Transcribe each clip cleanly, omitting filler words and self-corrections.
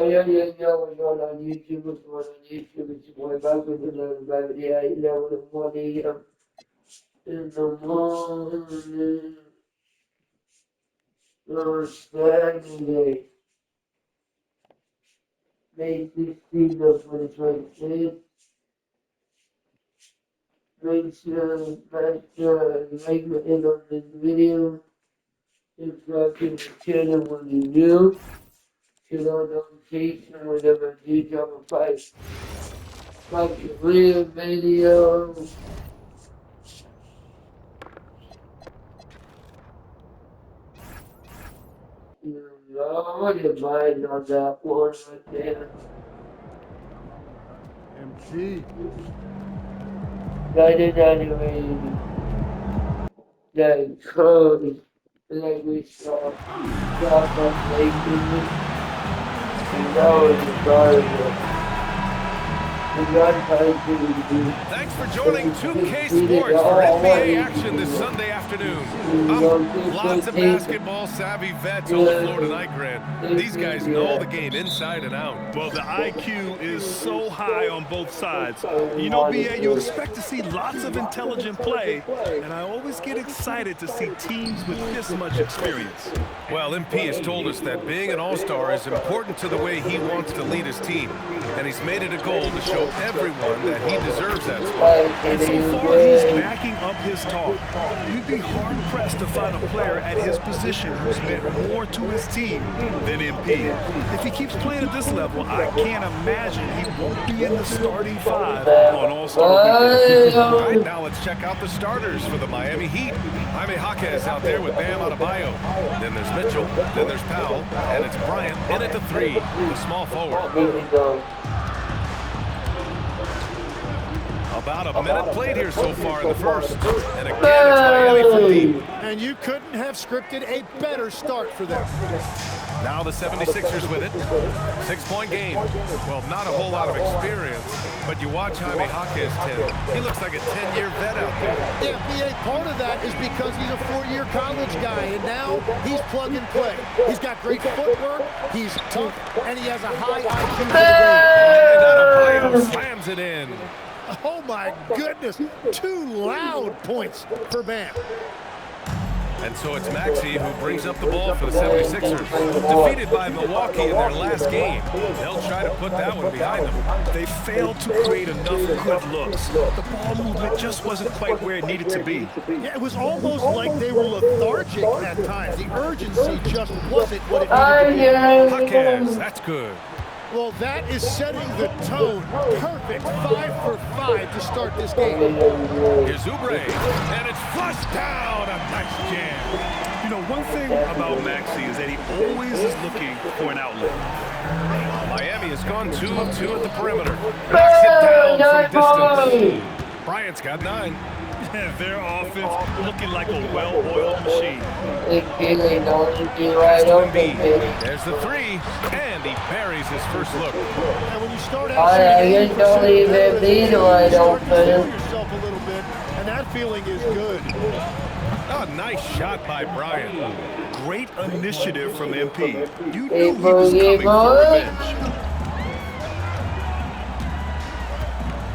Yeah, yeah, yeah, we're going on YouTube, we're going on YouTube, it's your boy back with another baby, yeah, 11 a.m. in the morning, on Saturday, May 16th of 2026. Make sure, like the end of this video, subscribe to the channel when you're new, turn on notifications whenever I do drop a like a real video. Lord, your mind on that one right there. MC. Guided anyway, like code, like we saw, drop on making, and now it's a garbage. Thanks for joining 2K Sports for NBA action this Sunday afternoon. Lots of basketball-savvy vets on the floor tonight, Grant. These guys know the game inside and out. Well, the IQ is so high on both sides. You know, BA, you expect to see lots of intelligent play, and I always get excited to see teams with this much experience. Well, MP has told us that being an all-star is important to the way he wants to lead his team, and he's made it a goal to show everyone that he deserves that spot. And so far, he's backing up his talk. You'd be hard-pressed to find a player at his position who's meant more to his team than MP. If he keeps playing at this level, I can't imagine he won't be in the starting five on All-Star Weekend. All right, now let's check out the starters for the Miami Heat. Jaime Jaquez out there with Bam Adebayo. Then there's Mitchell, then there's Powell, and it's Bryant in at the 3, the small forward. About a minute played here so far in the first. And again, it's Miami from deep. And you couldn't have scripted a better start for them. Now the 76ers with it. 6-point game. Well, not a whole lot of experience, but you watch Jaime Jaquez, Tim. He looks like a 10-year vet out there. Yeah, BA, part of that is because he's a 4-year college guy, and now he's plug and play. He's got great footwork, he's tough, and he has a high IQ. And Adebayo slams it in. Oh my goodness, 2 loud points for Bam. And so it's Maxey who brings up the ball for the 76ers. Defeated by Milwaukee in their last game. They'll try to put that one behind them. They failed to create enough good looks. The ball movement just wasn't quite where it needed to be. Yeah, it was almost like they were lethargic at times. The urgency just wasn't what it needed to be. Jaquez, that's good. Well, that is setting the tone. Perfect 5 for 5 to start this game. Here's Oubre, and it's flushed down. A nice jam. You know, one thing about Maxey is that he always is looking for an outlet. Miami has gone 2 of 2 at the perimeter. Knocks it down from distance. Bryant's got 9. Their offense looking like a well-oiled machine. There's the 3, and he buries his first look. And when you start out shooting, don't even need wide open. Yourself a little bit, and that feeling is good. A nice shot by Bryant. Great initiative from MP. You knew he was coming for revenge.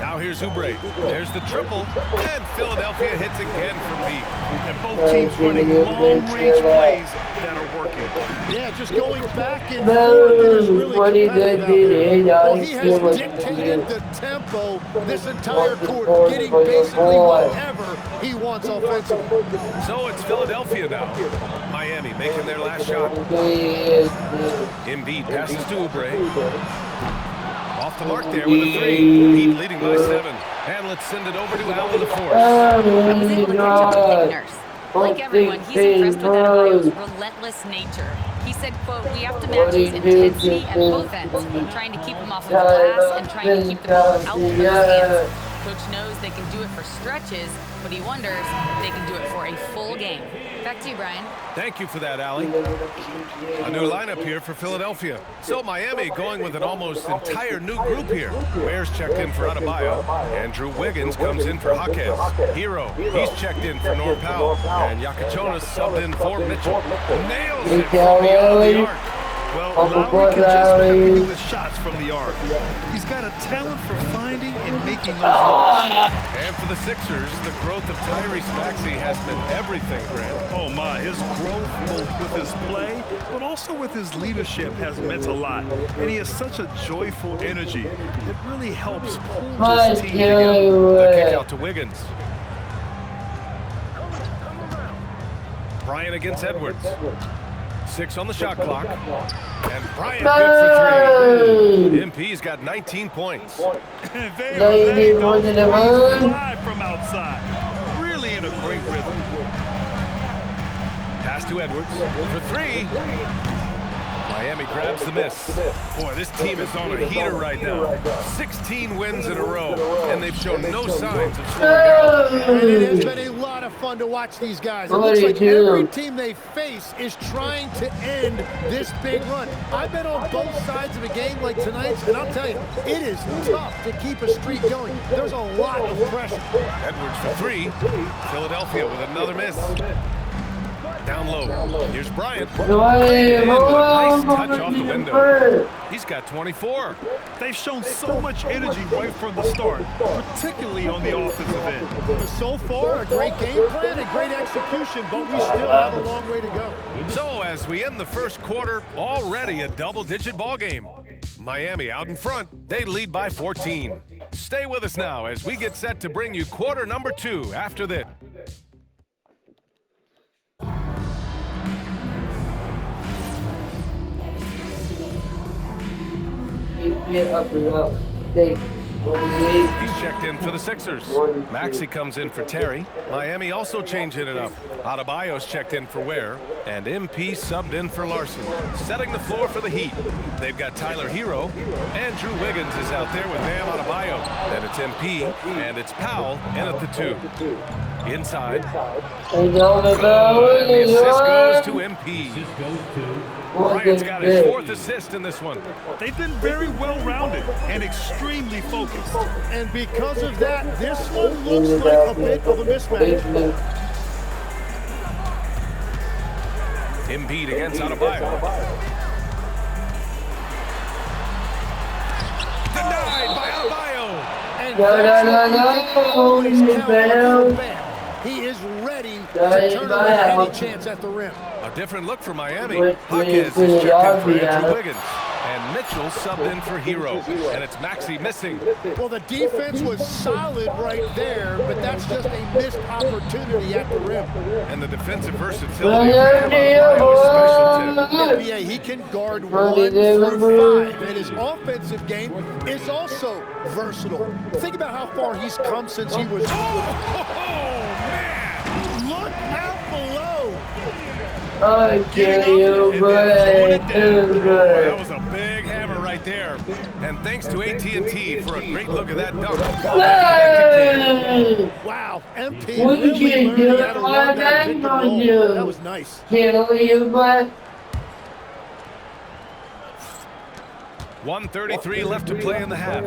Now here's Oubre. There's the triple, and Philadelphia hits again from deep. And both teams running long-range plays that are working. Yeah, just going back and forth is really competitive. Well, he has dictated the tempo this entire quarter, getting basically whatever he wants offensively. So it's Philadelphia now. Miami making their last shot. Embiid passes to Oubre. Off the mark there with a 3. Heat leading by 7. And let's send it over to Allen the fourth. I was able to catch up with Nick Nurse. Like everyone, he's impressed with Adebayo's relentless nature. He said, quote, we have to match his intensity at both ends, trying to keep him off of the glass and trying to keep the ball out of his hands. Coach knows they can do it for stretches, but he wonders if they can do it for a full game. Back to you, Brian. Thank you for that, Allie. A new lineup here for Philadelphia. So Miami going with an almost entire new group here. Ware's checked in for Adebayo. Andrew Wiggins comes in for Jaquez. Hero, he's checked in for Norm Powell. And Yakachonis subbed in for Mitchell. Nails it from beyond the arc. Well, Up Lowry above can just Lowry. connect with shots from the arc. He's got a talent for finding and making those looks. And for the Sixers, the growth of Tyrese Maxey has been everything, Grant. Oh my, his growth both with his play, but also with his leadership has meant a lot. And he has such a joyful energy. It really helps pull this team together. The kick out to Wiggins. Bryant against Edwards. 6 on the shot clock. And Bryant good for 3. MP's got 19 points. They are letting those threes fly from outside. Really in a great rhythm. Pass to Edwards for 3. Miami grabs the miss. Boy, this team is on a heater right now. 16 wins in a row, and they've shown no signs of slowing down. And it has been a lot of fun to watch these guys. It looks like every team they face is trying to end this big run. I've been on both sides of a game like tonight's, and I'll tell you, it is tough to keep a streak going. There's a lot of pressure. Edwards for 3. Philadelphia with another miss. Down low. Here's Bryant. Nice touch off the window. He's got 24. They've shown so much energy right from the start, particularly on the offensive end. So far, a great game plan and great execution, but we still have a long way to go. So as we end the first quarter, already a double-digit ball game. Miami out in front. They lead by 14. Stay with us now as we get set to bring you quarter number 2 after this. He's checked in for the Sixers. Maxey comes in for Terry. Miami also changing it up. Adebayo's checked in for Ware. And MP subbed in for Larson. Setting the floor for the Heat. They've got Tyler Hero. Andrew Wiggins is out there with Bam Adebayo. Then it's MP. And it's Powell in at the 2. Inside. And the assist goes to MP. Bryant's got his 4th assist in this one. They've been very well-rounded and extremely focused. And because of that, this one looks like a bit of a mismatch. Embiid against Adebayo. Denied by Adebayo. And he is ready to turn around any chance at the rim. A different look for Miami. Hawkins is checked in for Andrew Wiggins. And Mitchell subbed in for Hero. And it's Maxey missing. Well, the defense was solid right there, but that's just a missed opportunity at the rim. And the defensive versatility of Adebayo is special too. NBA, he can guard 1 through 5, and his offensive game is also versatile. Think about how far he's come since he was... Look out below. I can't you, That was a big hammer right there. And thanks to AT&T for a great look at that dunk. Wow, MP really learned how to run that pick and roll. That was nice. Kill you, but 1:33 left to play in the half.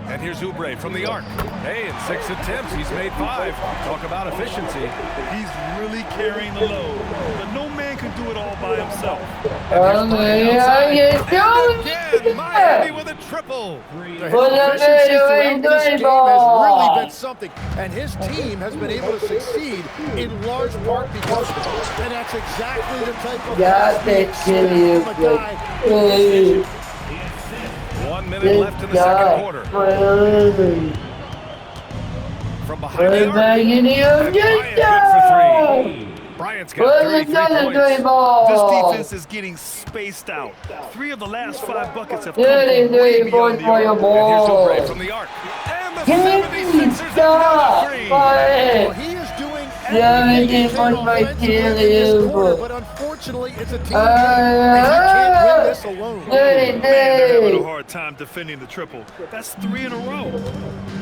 And here's Oubre from the arc. Hey, in 6 attempts, he's made 5. Talk about efficiency. He's really carrying the load, but no man can do it all by himself. Again, Miami with a triple. His efficiency throughout this game has really been something, and his team has been able to succeed in large part because of it. And that's exactly the type of guy. 1 minute left in the second quarter. From behind the arc. And Bryant good for 3. Bryant's got 33 points. This defense is getting spaced out. 3 of the last 5 buckets have come from way beyond the arc. And here's Oubre from the arc. And the 76ers have got a 3. Well, he is doing everything he can offensively in this quarter, but unfortunately, it's a team game, and he can't win this alone. Man, they're having a hard time defending the triple. That's 3 in a row.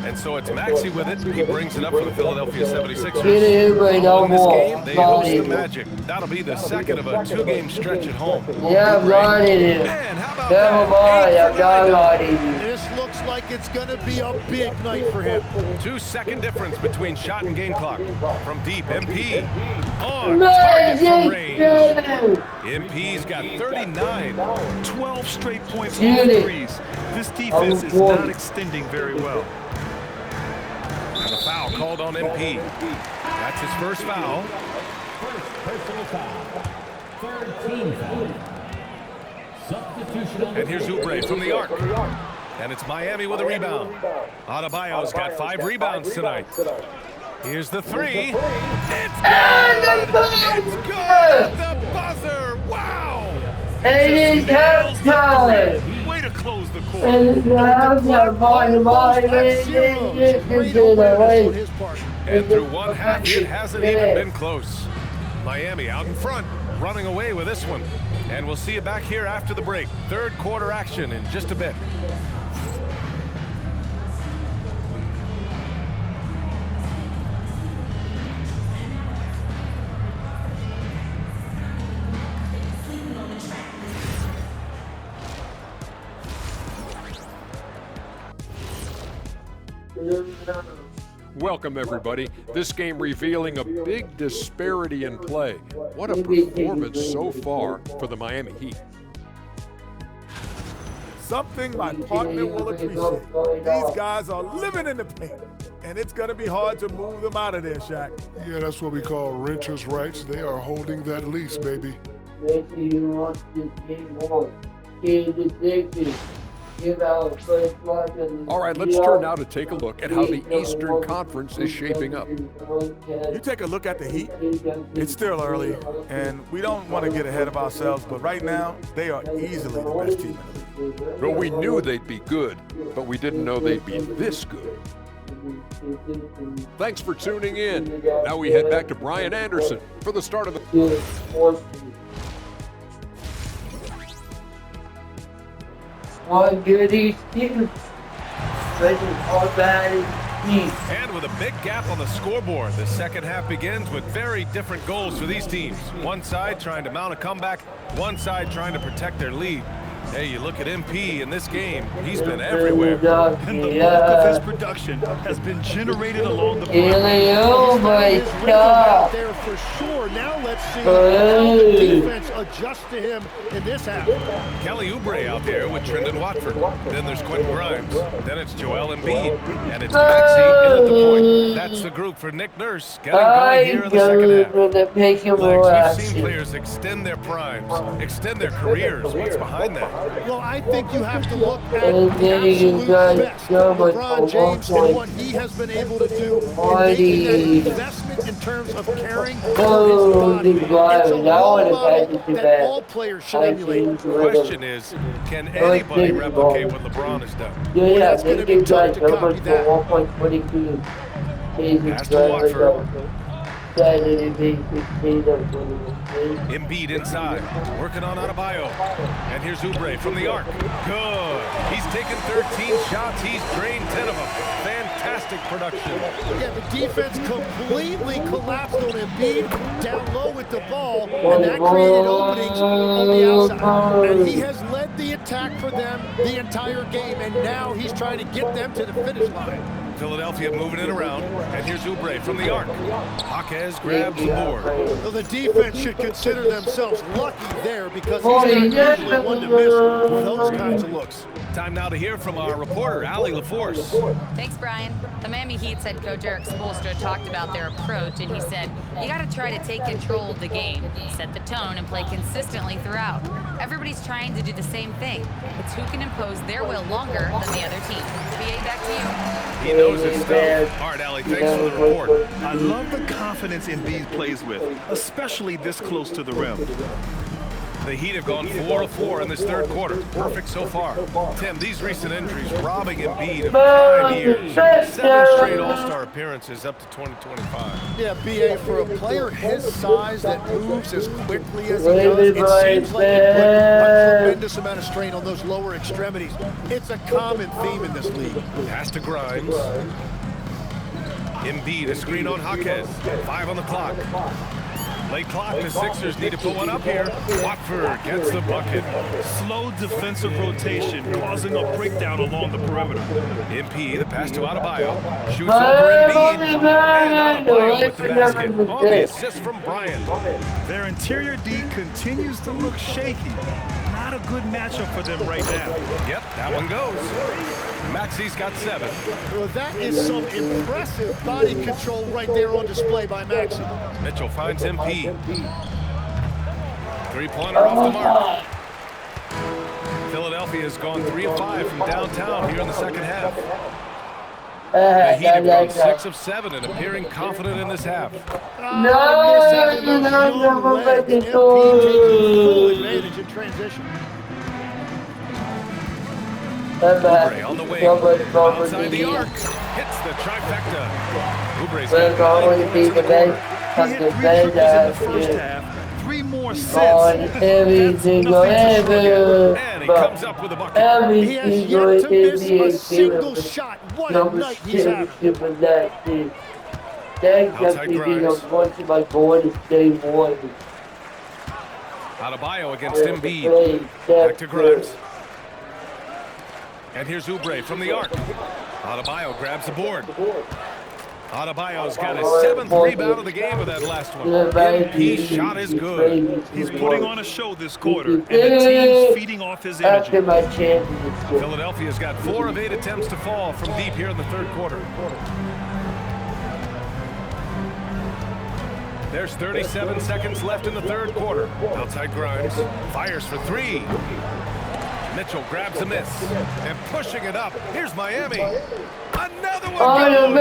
And so it's Maxey with it. He brings it up for the Philadelphia 76ers. Get it, In this game, they host the Magic. That'll be the second of a 2-game stretch at home. Yeah, right it is. Man, how about Never mind, that? I'm not right it is. This looks like it's going to be a big night for him. 2-second difference between shot and game clock. From deep, MP on target from range. MP's got 39. 12 straight points off threes. This defense is not extending very well. And a foul called on MP. That's his first foul. Personal foul. Third team foul. Substitution. And here's Oubre from the arc. And it's Miami with a rebound. Adebayo's got 5 rebounds tonight. Here's the three. It's good! It's good at the buzzer! Wow! And it's halftime. Way to close the court. And it's halftime. And through one half, it hasn't even been close. Miami out in front, running away with this one. And we'll see you back here after the break. Third quarter action in just a bit. Welcome, everybody. This game revealing a big disparity in play. What a performance so far for the Miami Heat. Something my partner will appreciate. These guys are living in the paint, and it's going to be hard to move them out of there, Shaq. Yeah, that's what we call renters' rights. They are holding that lease, baby. All right, let's turn now to take a look at how the Eastern Conference is shaping up. You take a look at the Heat, it's still early, and we don't want to get ahead of ourselves, but right now, they are easily the best team in the league. Well, we knew they'd be good, but we didn't know they'd be this good. Thanks for tuning in. Now we head back to Brian Anderson for the start of the... One goodie, Steve. And with a big gap on the scoreboard, the second half begins with very different goals for these teams. One side trying to mount a comeback, one side trying to protect their lead. Hey, you look at MP in this game, he's been everywhere. And the bulk of his production has been generated along the Oh my God! There for sure. Now let's see how the defense adjusts to him in this half. Kelly Oubre out there with Trendon Watford. Then there's Quentin Grimes. Then it's Joel Embiid. And it's Maxey in at the point. That's the group for Nick Nurse getting going here in the second half. Lex, we've seen players extend their primes, extend their careers. What's behind that? Well, I think you have to look at the absolute best of LeBron James and what he has been able to do in making that investment in terms of caring for his body. It's a role model that all players should emulate. The question is, can anybody replicate what LeBron has done? Yeah, That's going to be tough to copy that. Has to Watford. Embiid inside, working on Adebayo. And here's Oubre from the arc. Good. He's taken 13 shots. He's drained 10 of them. Fantastic production. Yeah, the defense completely collapsed on Embiid down low with the ball, and that created openings on the outside. And he has led the attack for them the entire game, and now he's trying to get them to the finish line. Philadelphia moving it around. And here's Oubre from the arc. Jaquez grabs the board. Well, the defense should consider themselves lucky there because he's not usually one to miss with those kinds of looks. Time now to hear from our reporter, Allie LaForce. Thanks, Brian. The Miami Heat's head coach Eric Spoelstra talked about their approach, and he said, you got to try to take control of the game, set the tone, and play consistently throughout. Everybody's trying to do the same thing. It's who can impose their will longer than the other team. BA, back to you. He knows his stuff. All right, Allie, thanks for the report. I love the confidence Embiid plays with, especially this close to the rim. The Heat have gone 4-4 in this third quarter. Perfect so far. Tim, these recent injuries robbing Embiid of 5 years. 7 straight All-Star appearances up to 2025. Yeah, BA, for a player his size that moves as quickly as he does, it seems like he put a tremendous amount of strain on those lower extremities. It's a common theme in this league. Pass to Grimes. Embiid, a screen on Jaquez. 5 on the clock. Late clock, the Sixers need to put one up here. Watford gets the bucket. Slow defensive rotation causing a breakdown along the perimeter. MP, the pass to Adebayo. Shoots over Embiid. And Adebayo with the basket on the assist from Bryant. Their interior D continues to look shaky. Not a good matchup for them right now. Yep, that one goes. Maxi's got 7. Well, that is some impressive body control right there on display by Maxi. Mitchell finds MP. Three-pointer off the mark. Philadelphia has gone 3 of 5 from downtown here in the second half. The Heat have gone 6 of 7 and appearing confident in this half. Full advantage in transition. Oubre on the wing, outside the arc, hits the trifecta. Oubre's got He hit 3 triples in the first half, 3 more sets. and he comes up with a bucket. He has yet to miss a single shot. What a night he's having. Outside Grimes. Adebayo against Embiid. Back to Grimes. And here's Oubre from the arc. Adebayo grabs the board. Adebayo's got his 7th rebound of the game with that last one. MP shot is good. He's putting on a show this quarter, and the team's feeding off his energy. Philadelphia's got 4 of 8 attempts to fall from deep here in the third quarter. There's 37 seconds left in the third quarter. Outside Grimes, fires for 3. Mitchell grabs a miss and pushing it up. Here's Miami. Another one goes.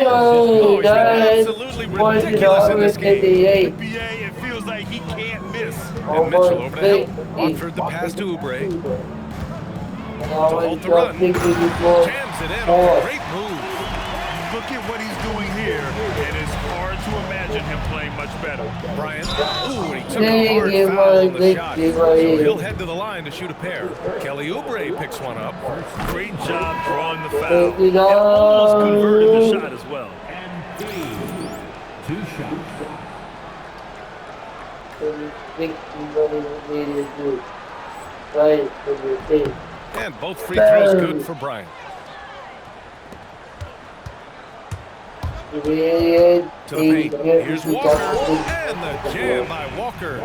Oh, he's been absolutely ridiculous in this game. NBA, it feels like he can't miss. And Mitchell over to help. Watford the pass to Oubre. To hold the run. Jams it in. Great move. Look at what he's doing here, and it's hard to imagine him playing much better. Bryant. Ooh, and he took a hard foul on the shot. So he'll head to the line to shoot a pair. Kelly Oubre picks one up. Great job drawing the foul. And almost converted the shot as well. And 2 shots. And both free throws good for Bryant. To the paint. Here's Walker. And the jam by Walker.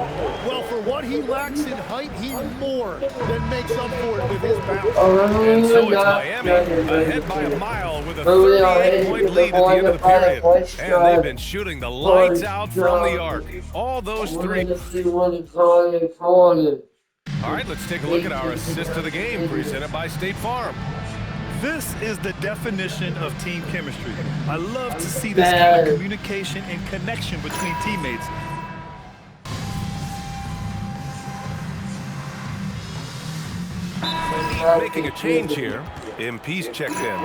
Well, for what he lacks in height, he more than makes up for it with his bounce. And so it's Miami ahead by a mile with a 38-point lead at the end of the period. And they've been shooting the lights out from the arc. All those 3. All right, let's take a look at our assist of the game presented by State Farm. This is the definition of team chemistry. I love to see this kind of communication and connection between teammates. Making a change here. MP's checked in.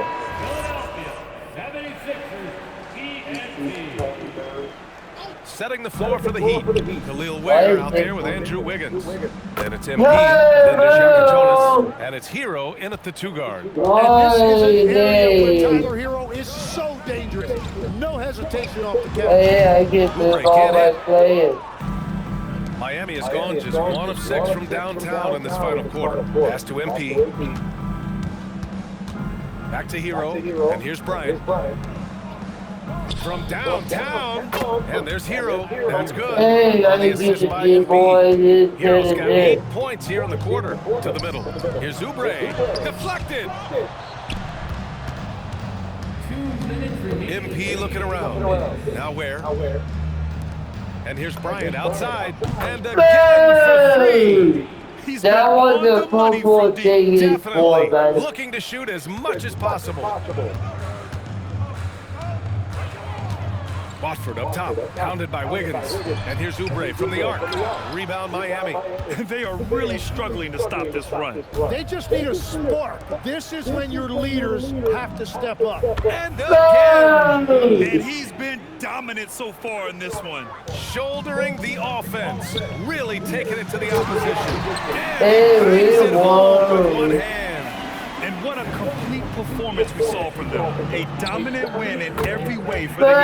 Setting the floor for the Heat. Khalil Ware out there with Andrew Wiggins. Then it's MP, then there's Shaka Jonas, and it's Hero in at the 2 guard. And this is an area where Tyler Hero is so dangerous. No hesitation off the catch. I get this all my players. Miami has gone just 1 of 6 from downtown in this final quarter. Pass to MP. Back to Hero, and here's Bryant. From downtown, and there's Hero. That's good. Hey, On the assist by Embiid. Hero's got 8 points here in the quarter. To the middle. Here's Oubre. Deflected. 2 minutes remaining. MP looking around. Now where? And here's Bryant outside. And again for 3. He's That was on the the money football from deep. thing he's for, Definitely man. looking to shoot as much as possible. Watford up top, pounded by Wiggins. And here's Oubre from the arc. Rebound Miami. They are really struggling to stop this run. They just need a spark. This is when your leaders have to step up. And again, And he's been dominant so far in this one. shouldering the offense. Really taking it to the opposition. And Hey, he brings it home with whoa. one hand. And what a complete performance we saw from them. A dominant win in every way for the Heat.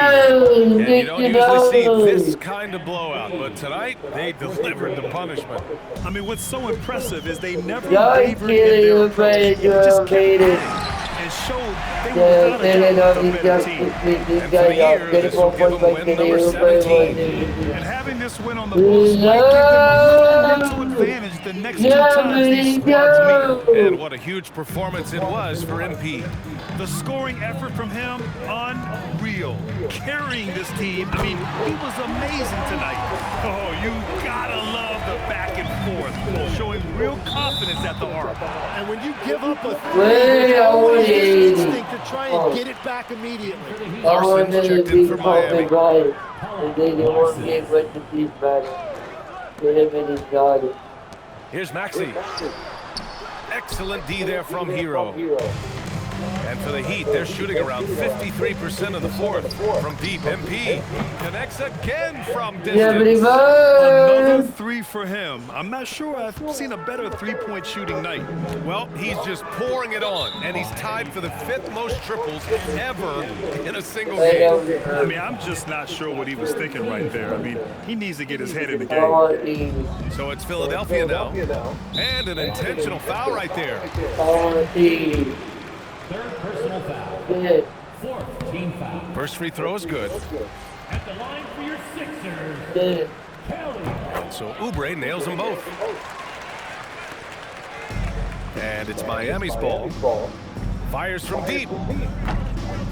And you don't usually see this kind of blowout, but tonight they delivered the punishment. I mean, what's so impressive is they never wavered in their approach. They just kept at it and showed they were without a doubt the better team. And for the year, this will give them win number 17. And having this win on the books might give them a little mental advantage the next two times these squads meet. And what a huge performance it was for MP. The scoring effort from him, unreal. Carrying this team, I mean, he was amazing tonight. Oh, you gotta love the back and forth, showing real confidence at the arc. And when you give up a three, it's instinct to try and get it back immediately. Larson checked in for Miami. And they didn't want to get what the piece back. They him and his daughter. Here's Maxey. Excellent D there from Hero. And for the Heat, they're shooting around 53% in the fourth from deep. MP connects again from distance. Another three for him. I'm not sure I've seen a better three-point shooting night. Well, he's just pouring it on, and he's tied for the 5th most triples ever in a single game. I mean, I'm just not sure what he was thinking right there. I mean, he needs to get his head in the game. So it's Philadelphia now. And an intentional foul right there. Third personal foul. Fourth team foul. First free throw is good. At the line for your Sixers, Kelly. So Oubre nails them both. And it's Miami's ball. Fires from deep.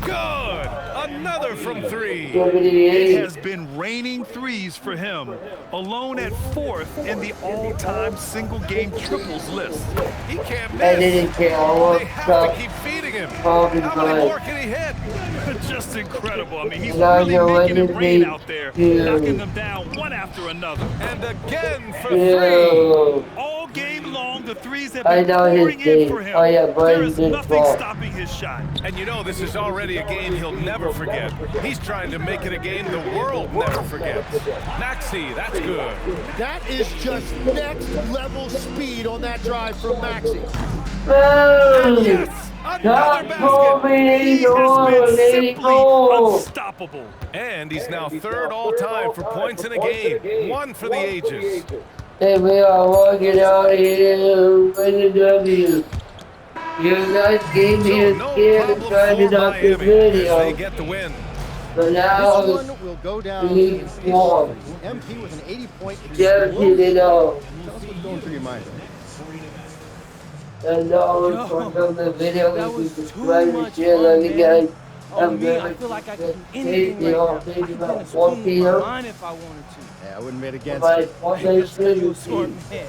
Good! Another from three. It has been raining threes for him, alone at 4th in the all-time single-game triples list. He can't miss. They have to keep feeding him. How many more can he hit? Just incredible. I mean, he's really making it rain out there, knocking them down one after another. And again for three. All game long, the threes have been pouring in for him. There is nothing stopping his shot. And you know, this is already a game he'll never forget. He's trying to make it a game the world never forgets. Maxey, that's good. That is just next level speed on that drive from Maxey. Yes, another basket. He has been simply unstoppable. And he's now 3rd all-time for points in a game. 1 for the ages. Hey, we are walking out here with the W. You're not gave me a scare and trying up the video. They get the win. But now this one will go down MP with an 80-point just hit it off. Tell us what's going through your mind. And now from the video, we can subscribe and share like you guys. I'm I feel like I could do anything right now. I could finish a game of mine if I wanted to. Yeah, I wouldn't bet against it. Just 'cause you're a smart man.